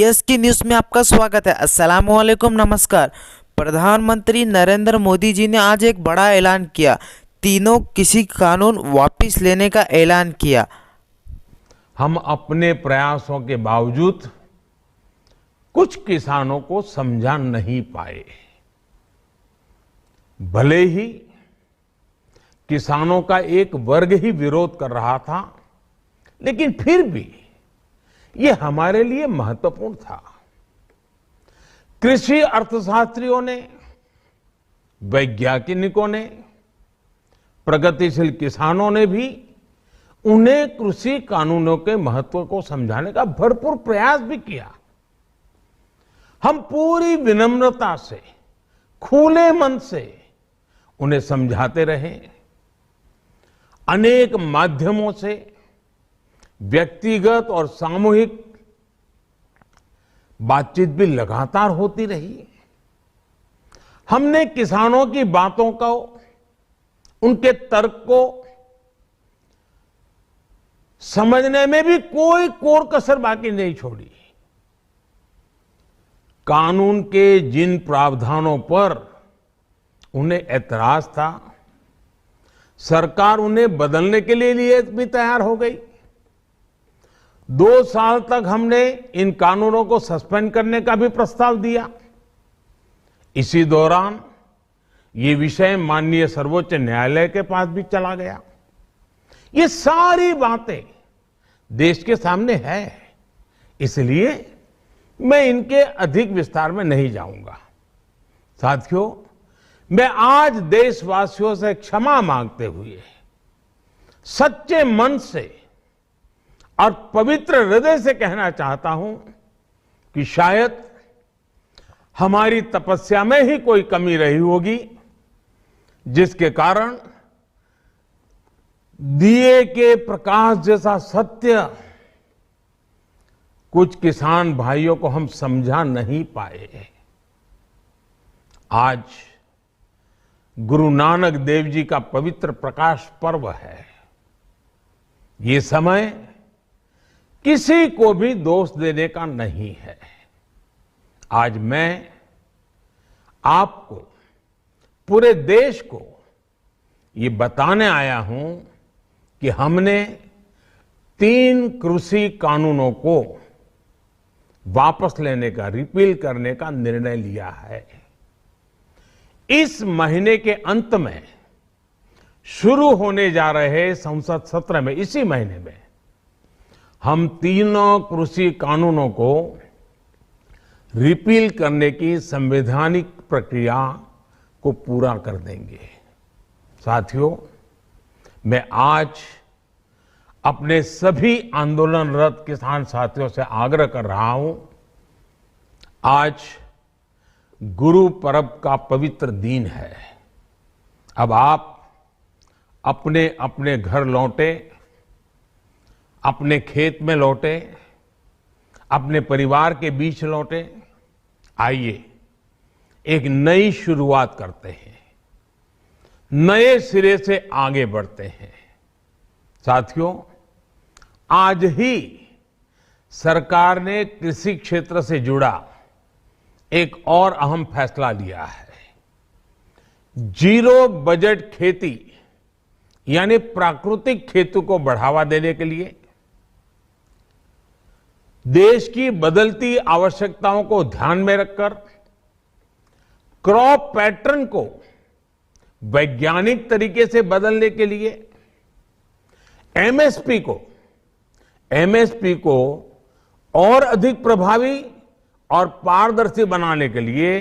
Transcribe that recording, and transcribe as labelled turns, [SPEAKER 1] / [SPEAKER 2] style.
[SPEAKER 1] PSK news में आपका स्वागत है। अस्सलामुअलैकुम, नमस्कार। प्रधानमंत्री नरेंद्र मोदी जी ने आज एक बड़ा ऐलान किया। तीनों कृषि कानून वापस लेने का ऐलान किया।
[SPEAKER 2] हम अपने प्रयासों के बावजूद कुछ किसानों को समझा नहीं पाए। भले ही किसानों का एक वर्ग ही विरोध कर रहा था, लेकिन फिर भी ये हमारे लिए महत्वपूर्ण था। कृषि अर्थशास्त्रियों ने, वैज्ञानिकों ने, प्रगतिशील किसानों ने भी उन्हें कृषि कानूनों के महत्व को समझाने का भरपूर प्रयास भी किया। हम पूरी विनम्रता से, खुले मन से उन्हें समझाते रहे। अनेक माध्यमों से व्यक्तिगत और सामूहिक बातचीत भी लगातार होती रही। हमने किसानों की बातों को, उनके तर्क को समझने में भी कोई कोर कसर बाकी नहीं छोड़ी। कानून के जिन प्रावधानों पर उन्हें ऐतराज था, सरकार उन्हें बदलने के लिए भी तैयार हो गई। 2 साल तक हमने इन कानूनों को सस्पेंड करने का भी प्रस्ताव दिया। इसी दौरान ये विषय माननीय सर्वोच्च न्यायालय के पास भी चला गया। ये सारी बातें देश के सामने है, इसलिए मैं इनके अधिक विस्तार में नहीं जाऊंगा। साथियों, मैं आज देशवासियों से क्षमा मांगते हुए सच्चे मन से और पवित्र हृदय से कहना चाहता हूं कि शायद हमारी तपस्या में ही कोई कमी रही होगी, जिसके कारण दिए के प्रकाश जैसा सत्य कुछ किसान भाइयों को हम समझा नहीं पाए। आज गुरु नानक देव जी का पवित्र प्रकाश पर्व है। ये समय किसी को भी दोष देने का नहीं है। आज मैं आपको, पूरे देश को ये बताने आया हूं कि हमने 3 कृषि कानूनों को वापस लेने का, रिपील करने का निर्णय लिया है। इस महीने के अंत में शुरू होने जा रहे संसद सत्र में, इसी महीने में हम तीनों कृषि कानूनों को रिपील करने की संवैधानिक प्रक्रिया को पूरा कर देंगे। साथियों, मैं आज अपने सभी आंदोलनरत किसान साथियों से आग्रह कर रहा हूं। आज गुरु पर्व का पवित्र दिन है। अब आप अपने अपने घर लौटे, अपने खेत में लौटे, अपने परिवार के बीच लौटे। आइए एक नई शुरुआत करते हैं, नए सिरे से आगे बढ़ते हैं। साथियों, आज ही सरकार ने कृषि क्षेत्र से जुड़ा एक और अहम फैसला लिया है। जीरो बजट खेती यानी प्राकृतिक खेती को बढ़ावा देने के लिए, देश की बदलती आवश्यकताओं को ध्यान में रखकर क्रॉप पैटर्न को वैज्ञानिक तरीके से बदलने के लिए, एमएसपी को और अधिक प्रभावी और पारदर्शी बनाने के लिए